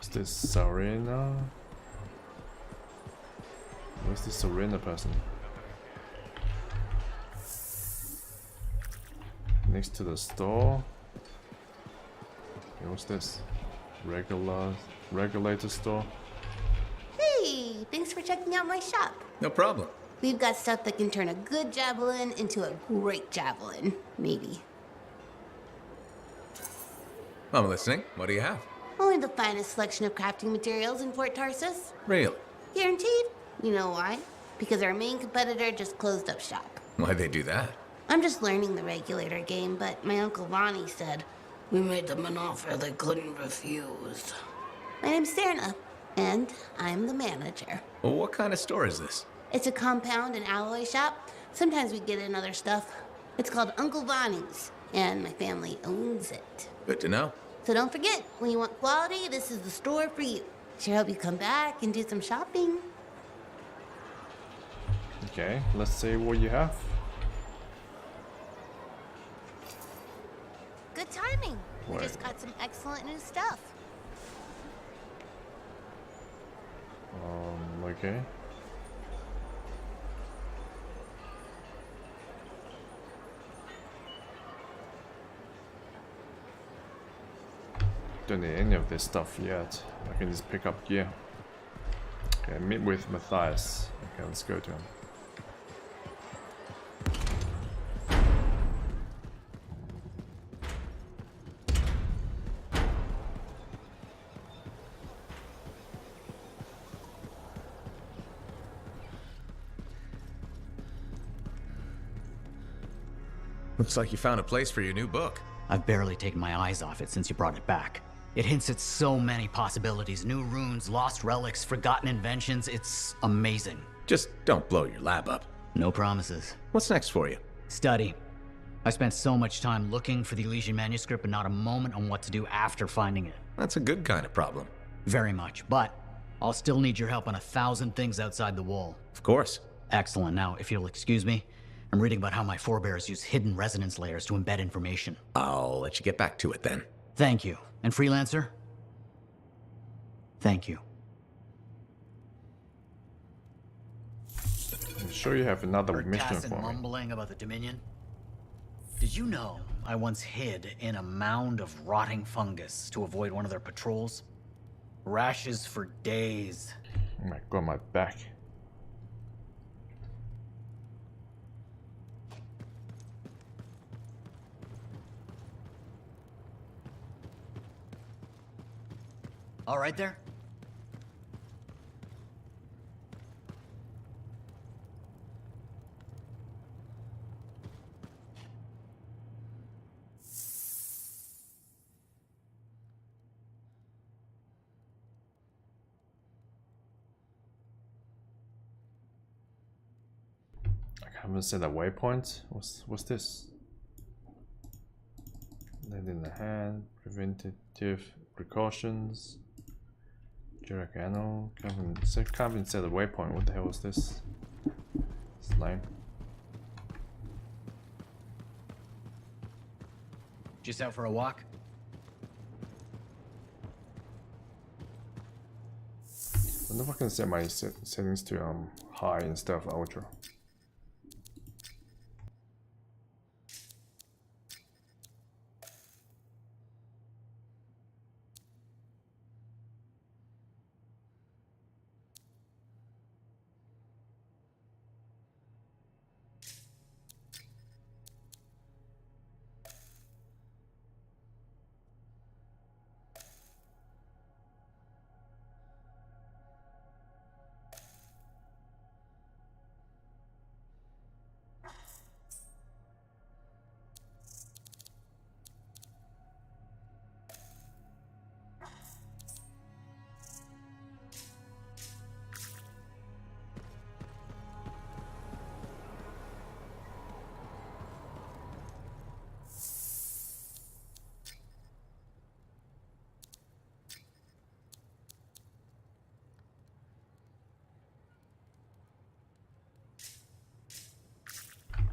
this Serena? Where's this Serena person? Next to the store. Okay, what's this? Regulator store. Hey, thanks for checking out my shop. No problem. We've got stuff that can turn a good javelin into a great javelin, maybe. I'm listening. What do you have? Only the finest selection of crafting materials in Fort Tarsus. Really? Guaranteed. You know why? Because our main competitor just closed up shop. Why'd they do that? I'm just learning the regulator game, but my Uncle Ronnie said, we made them an offer they couldn't refuse. My name's Serena, and I'm the manager. Well, what kind of store is this? It's a compound and alloy shop. Sometimes we get in other stuff. It's called Uncle Ronnie's, and my family owns it. Good to know. So don't forget, when you want quality, this is the store for you. Sure hope you come back and do some shopping. Okay, let's see what you have. Good timing. We Right. just got some excellent new stuff. Okay. Don't need any of this stuff yet. I can just pick up gear. Okay, meet with Matthias. Okay, let's go to him. Looks like you found a place for your new book. I've barely taken my eyes off it since you brought it back. It hints at so many possibilities. New runes, lost relics, forgotten inventions. It's amazing. Just don't blow your lab up. No promises. What's next for you? Study. I spent so much time looking for the Elysian manuscript, but not a moment on what to do after finding it. That's a good kind of problem. Very much, but I'll still need your help on 1,000 things outside the wall. Of course. Excellent. Now, if you'll excuse me, I'm reading about how my forebears use hidden resonance layers to embed information. I'll let you get back to it then. Thank you. And Freelancer? Thank you. I'm sure you have another Heard mission Cass and for me. mumbling about the Dominion? Did you know I once hid in a mound of rotting fungus to avoid one of their patrols? Rashes for days. Oh my god, my back. All right there? I haven't set a waypoint. What's this? Lead in the hand, preventative precautions. Jiragano, can't even set a waypoint. What the hell is this? Slime. Just out for a walk? I wonder if I can set my settings to high instead of ultra.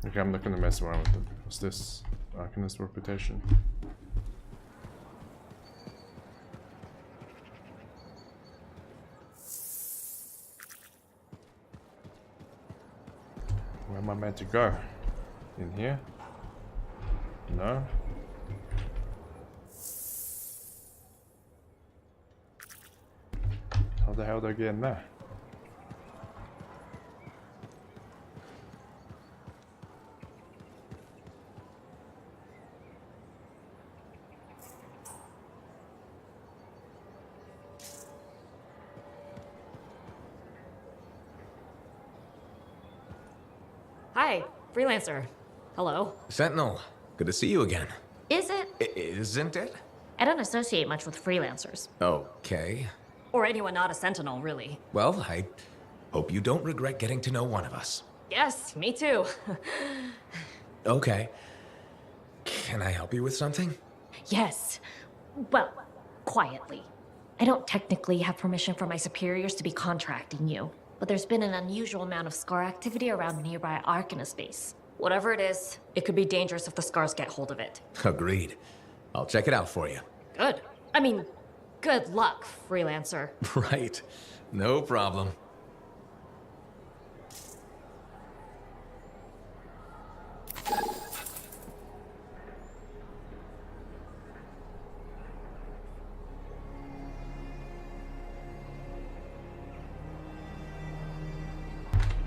Okay, I'm not gonna mess around with it. What's this? Arcanist reputation. am I meant to go? In here? No? How the hell do I get in there? Hi, freelancer. Hello. Sentinel, good to see you again. Is it? Isn't it? I don't associate much with freelancers. Okay. Or anyone not a sentinel, really. Well, I hope you don't regret getting to know one of us. Yes, me too. Okay. Can I help you with something? Yes. Well, quietly. I don't technically have permission from my superiors to be contracting you, but there's been an unusual amount of scar activity around the nearby Arcana space. Whatever it is, it could be dangerous if the scars get hold of it. Agreed. I'll check it out for you. Good. I mean, good luck, freelancer. Right. No problem.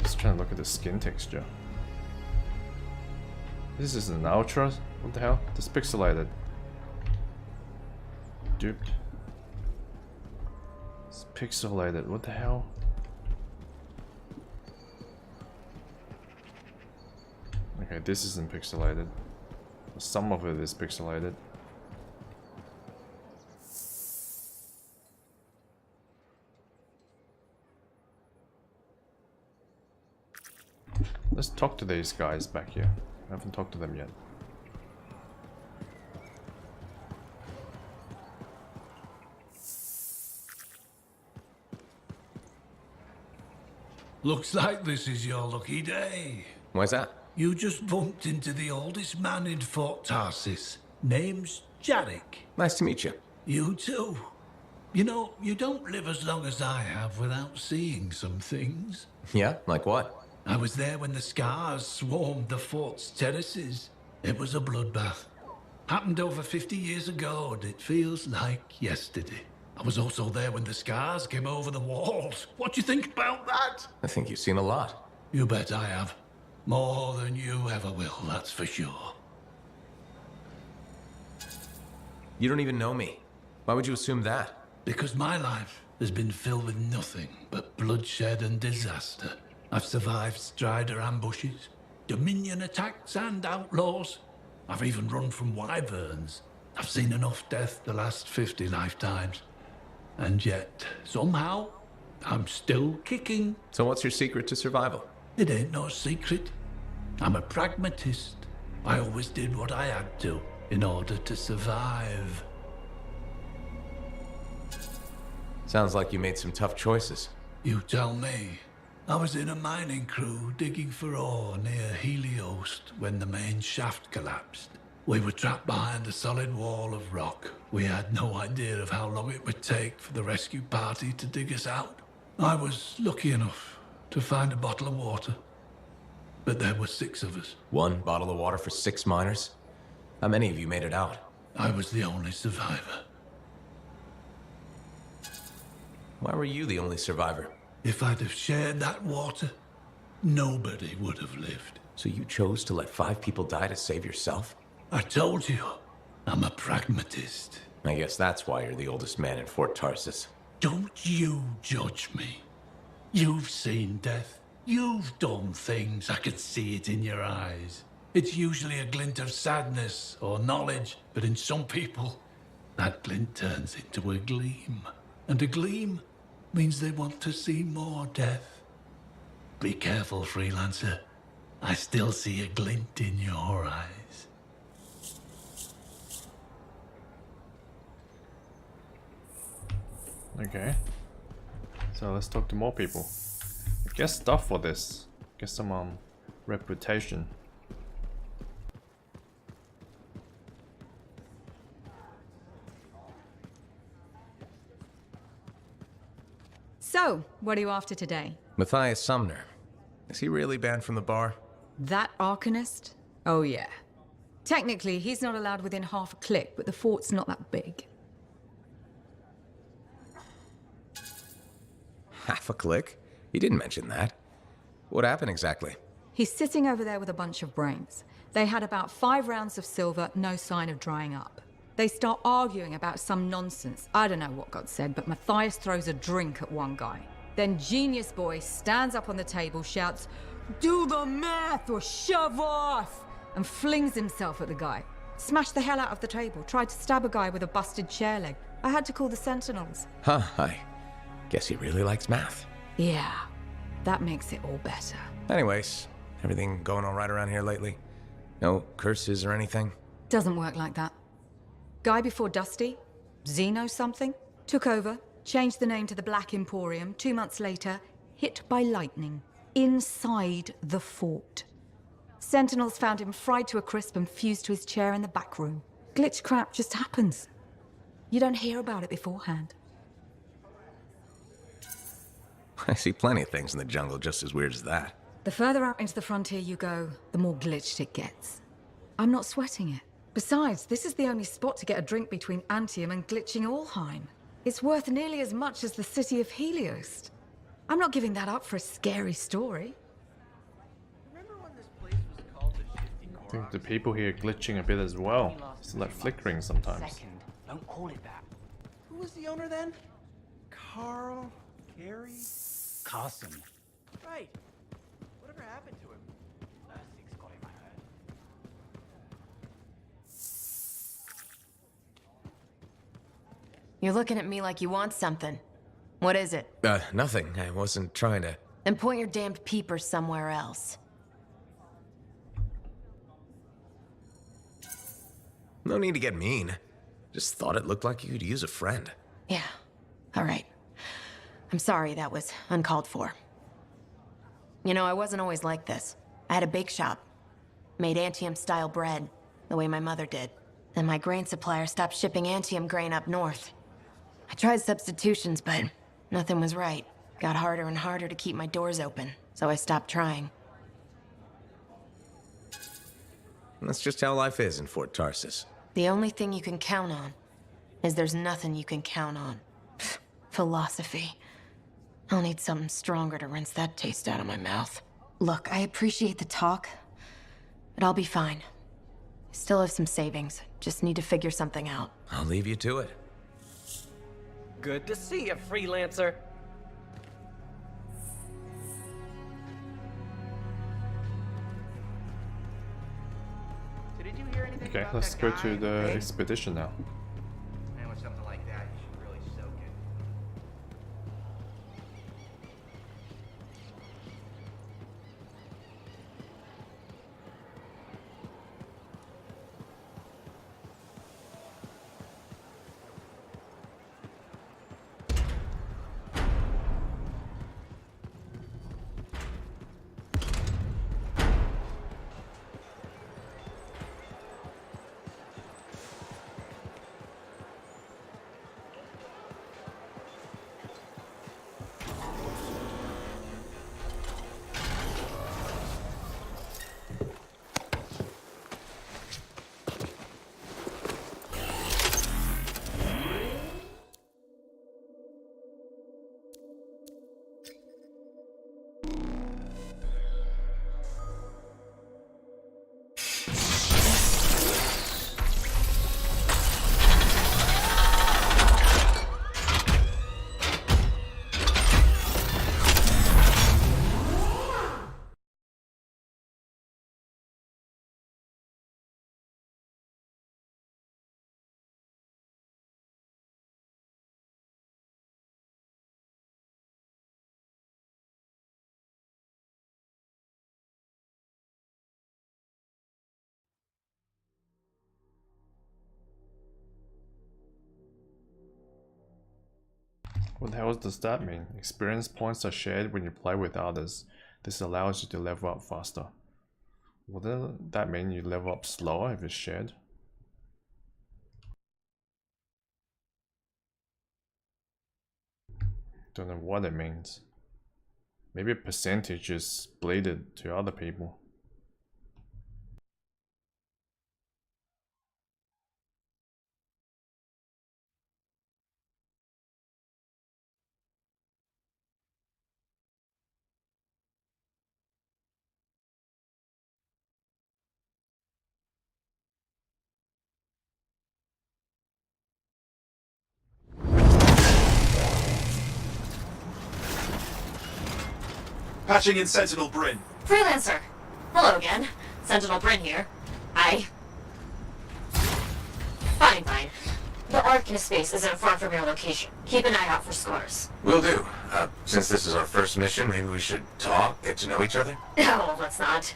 Just trying to look at the skin texture. This is an ultra? What the hell? This pixelated. Duped. It's pixelated. What the hell? Okay, this isn't pixelated. Some of it is pixelated. Let's talk to these guys back here. I haven't talked to them yet. Looks like this is your lucky day. Why's that? You just bumped into the oldest man in Fort Tarsis. Name's Jarek. Nice to meet you. You too. You know, you don't live as long as I have without seeing some things. Yeah? Like what? I was there when the scars swarmed the fort's terraces. It was a bloodbath. Happened over 50 years ago, and it feels like yesterday. I was also there when the scars came over the walls. What do you think about that? I think you've seen a lot. You bet I have. More than you ever will, that's for sure. You don't even know me. Why would you assume that? Because my life has been filled with nothing but bloodshed and disaster. I've survived Strider ambushes, Dominion attacks and outlaws. I've even run from wyverns. I've seen enough death to last 50 lifetimes. And yet, somehow, I'm still kicking. So what's your secret to survival? It ain't no secret. I'm a pragmatist. I always did what I had to in order to survive. Sounds like you made some tough choices. You tell me. I was in a mining crew digging for ore near Helios when the main shaft collapsed. We were trapped behind a solid wall of rock. We had no idea of how long it would take for the rescue party to dig us out. I was lucky enough to find a bottle of water. But there were 6 of us. 1 bottle of water for 6 miners? How many of you made it out? I was the only survivor. Why were you the only survivor? If I'd have shared that water, nobody would have lived. So you chose to let 5 people die to save yourself? I told you, I'm a pragmatist. I guess that's why you're the oldest man in Fort Tarsis. Don't you judge me. You've seen death. You've done things. I can see it in your eyes. It's usually a glint of sadness or knowledge, but in some people, that glint turns into a gleam. And a gleam means they want to see more death. Be careful, freelancer. I still see a glint in your eyes. Okay. So let's talk to more people. Get stuff for this. Get some reputation. So, what are you after today? Matthias Sumner. Is he really banned from the bar? That Arcanist? Oh yeah. Technically, he's not allowed within half a click, but the fort's not that big. Half a click? He didn't mention that. What happened exactly? He's sitting over there with a bunch of brains. They had about 5 rounds of silver, no sign of drying up. They start arguing about some nonsense. I don't know what got said, but Matthias throws a drink at one guy. Then Genius Boy stands up on the table, shouts, "Do the math or shove off!" and flings himself at the guy. Smashed the hell out of the table, tried to stab a guy with a busted chair leg. I had to call the Sentinels. Huh, I guess he really likes math. Yeah, that makes it all better. Anyways, everything going all right around here lately? No curses or anything? Doesn't work like that. Guy before Dusty, Zeno something, took over, changed the name to the Black Emporium. 2 months later, hit by lightning. Inside the fort. Sentinels found him fried to a crisp and fused to his chair in the back room. Glitch crap just happens. You don't hear about it beforehand. I see plenty of things in the jungle just as weird as that. The further out into the frontier you go, the more glitched it gets. I'm not sweating it. Besides, this is the only spot to get a drink between Anthem and glitching Allheim. It's worth nearly as much as the city of Helios. I'm not giving that up for a scary story. I think the people here are glitching a bit as well. It's like flickering sometimes. Don't call it that. Who was the owner then? Carl? Gary? Carson. Right. Whatever happened to him? Six got him, I heard. You're looking at me like you want something. What is it? Nothing. I wasn't trying to... Then point your damned peepers somewhere else. No need to get mean. Just thought it looked like you could use a friend. Yeah, all right. I'm sorry that was uncalled for. You know, I wasn't always like this. I had a bake shop. Made Anthem-style bread, the way my mother did. Then my grain supplier stopped shipping Anthem grain up north. I tried substitutions, but nothing was right. Got harder and harder to keep my doors open, so I stopped trying. That's just how life is in Fort Tarsus. The only thing you can count on is there's nothing you can count on. Philosophy. I'll need something stronger to rinse that taste out of my mouth. Look, I appreciate the talk, but I'll be fine. I still have some savings. Just need to figure something out. I'll leave you to it. Good to see you, freelancer. So did you hear anything Okay, about let's that go guy to in the Bay? expedition now. Man, with something like that, you should really soak it. What the hell does that mean? Experience points are shared when you play with others. This allows you to level up faster. Wouldn't that mean you level up slower if it's shared? Don't know what it means. Maybe a percentage is split to other people. Patching in Sentinel Bryn. Freelancer! Hello again. Sentinel Bryn here. Fine. The Arcanist base isn't far from your location. Keep an eye out for scars. Will do. Since this is our first mission, maybe we should talk, get to know each other? No, let's not.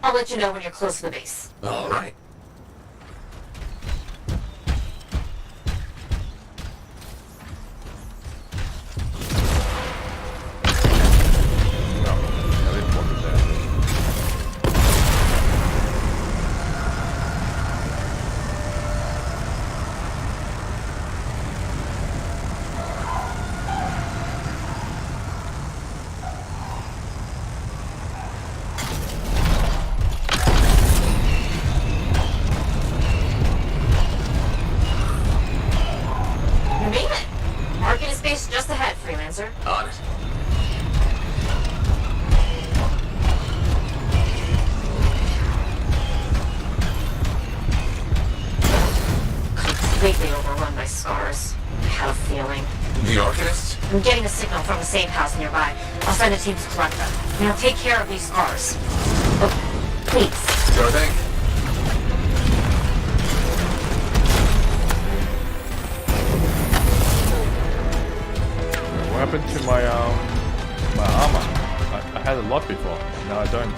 I'll let you know when you're close to the base. All right. You made it! Arcanist base just ahead, Freelancer. On it. Completely overrun by scars. I have a feeling. The Arcanists? I'm getting a signal from the safe house nearby. I'll send a team to collect them. Now take care of these scars. Oh, please. Sure thing. What happened to my armor? I had a lot before. Now I don't.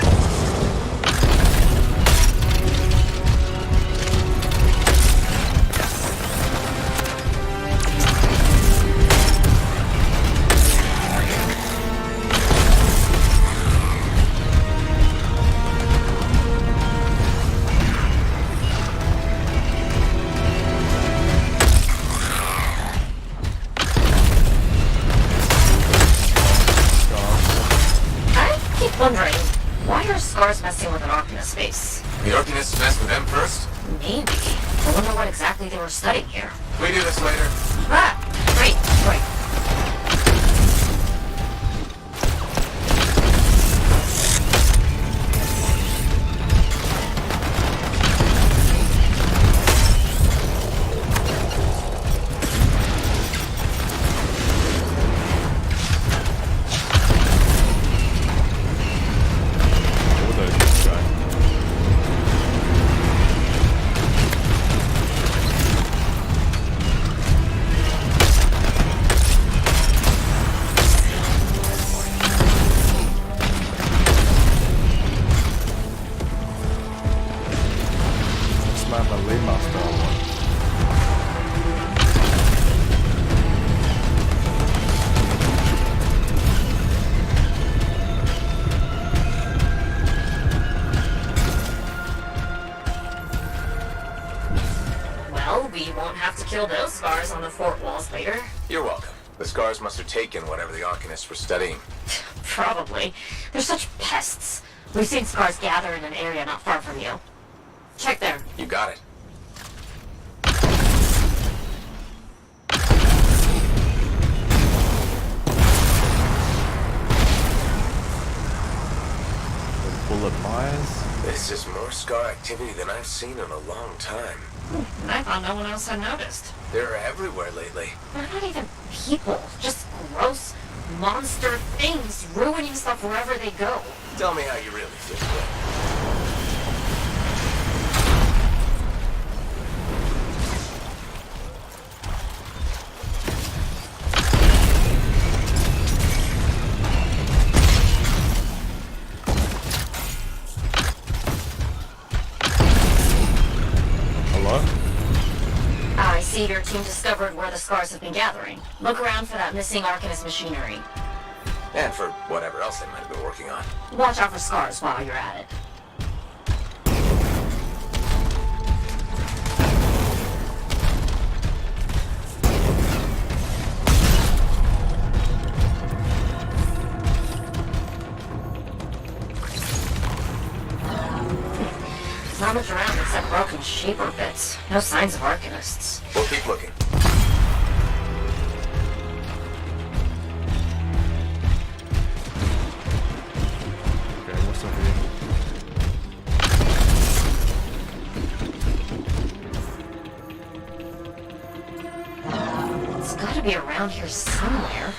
Wondering, why are scars messing with an Arcanist base? The Arcanists messed with them first? Maybe. I wonder what exactly they were studying here. We do this later. Ah, great. Well, we won't have to kill those scars on the fort walls later. You're welcome. The scars must have taken whatever the Arcanists were studying. Probably. They're such pests. We've seen scars gather in an area not far from you. Check there. You got it. Bullet mines. This is more scar activity than I've seen in a long time. I thought no one else had noticed. They're everywhere lately. They're not even people. Just gross monster things ruining stuff wherever they go. Tell me how you really feel. Hello? I see your team discovered where the scars have been gathering. Look around for that missing Arcanist machinery. And for whatever else they might have been working on. Watch out for scars while you're at it. Not much around except broken shaper bits. No signs of Arcanists. We'll keep looking. Okay, what's up here? It's gotta be around here somewhere.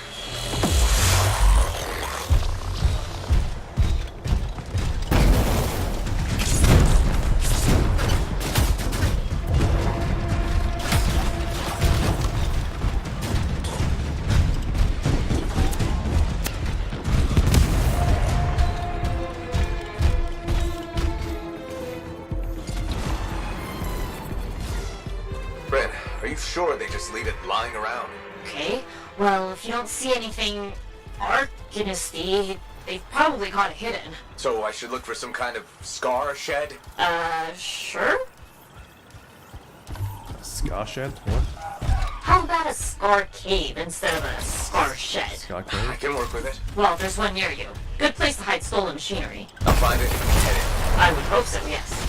just leave it lying around. Okay, well, if you don't see anything arcanisty, they've probably got it hidden. So I should look for some kind of scar shed? Sure? Scar shed? What? How about a scar cave instead of a scar shed? Scar I cave? can work with it. Well, there's one near you. Good place to hide stolen machinery. I'll find it and head in. I would hope so, yes.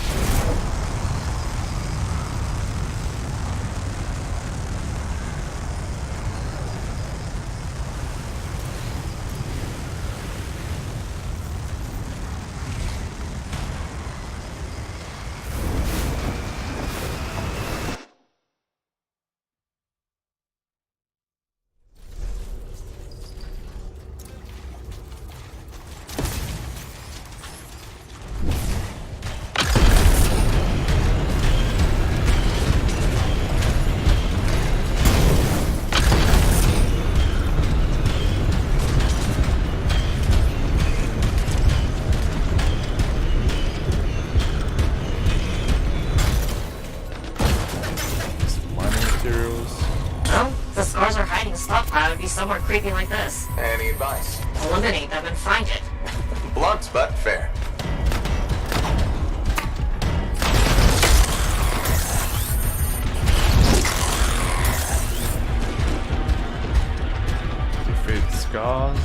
Mining materials. Well, if the scars are hiding a stockpile, it'd be somewhere creepy like this. Any advice? Eliminate them and find it. Blunt, but fair. Defeat scars.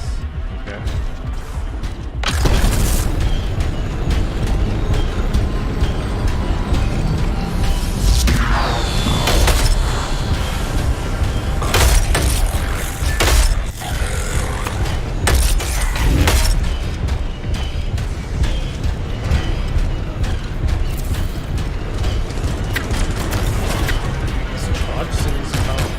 Okay. Charge seems about.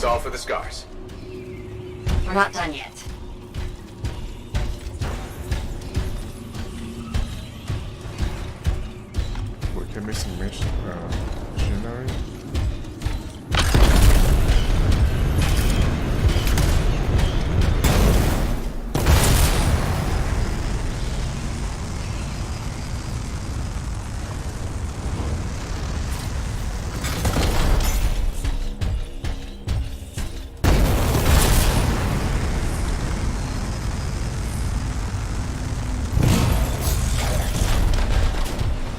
That's all for the scars. We're not done yet. We can make some machinery.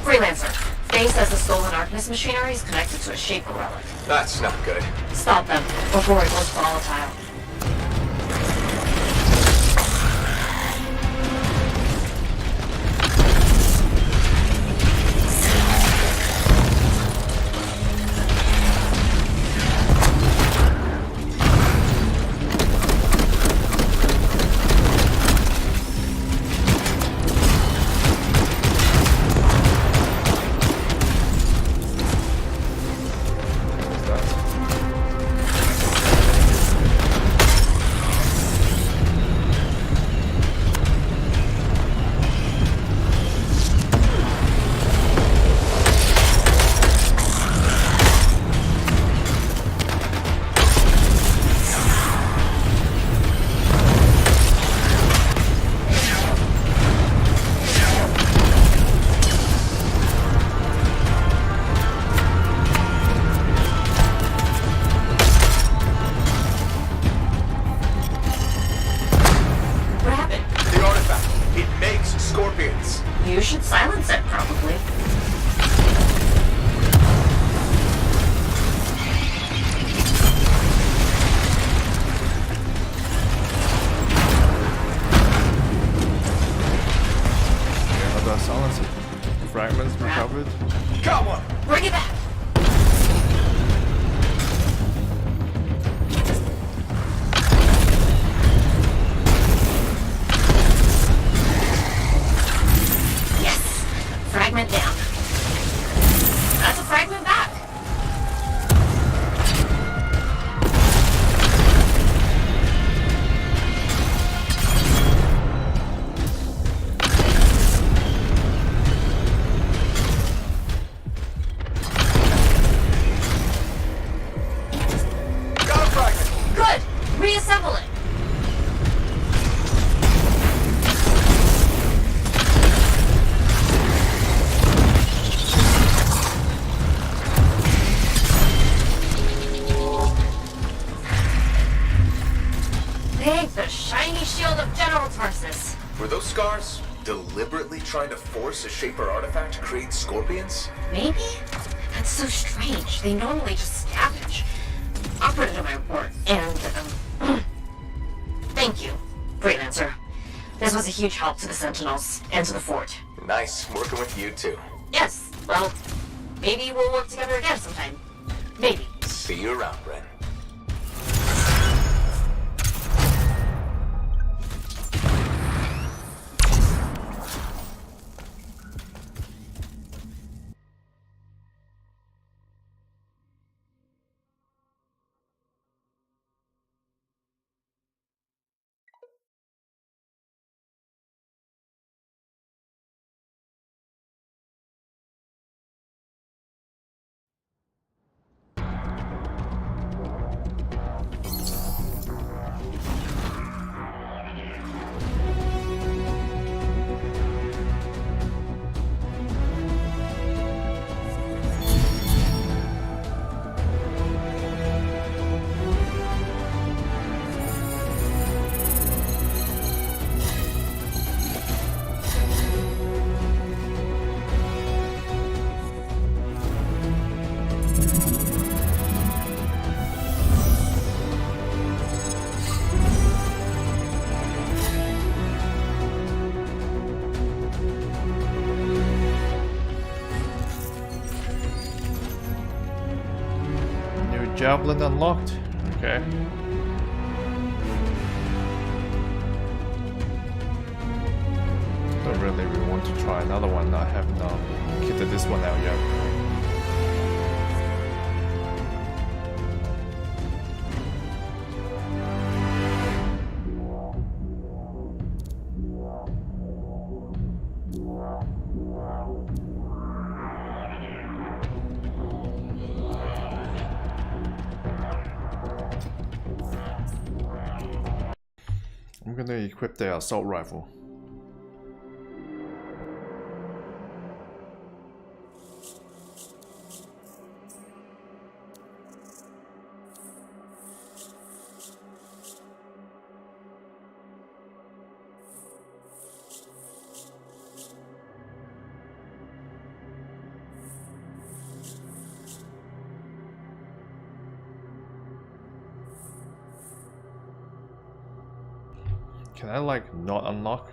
Freelancer. Faye says the stolen Arcanist machinery is connected to a Shaper relic. That's not good. Stop them before it goes volatile. What's that? covered. Got one! Bring it back! Yes! Fragment down. That's a fragment back! Got a fragment! Good! Reassemble it! Thank the shiny shield of General Tarsus. Were those scars deliberately trying to force a Shaper artifact to create scorpions? Maybe? That's so strange. They normally just scavenge. I'll put it in my report. And, thank you, Freelancer. This was a huge help to the Sentinels and to the fort. Nice working with you too. Yes, well, maybe we'll work together again sometime. Maybe. See you around, Ren. Javelin unlocked. Okay. Don't really want to try another one. I haven't kitted this one out yet. I'm gonna equip the assault rifle. Can I like not unlock?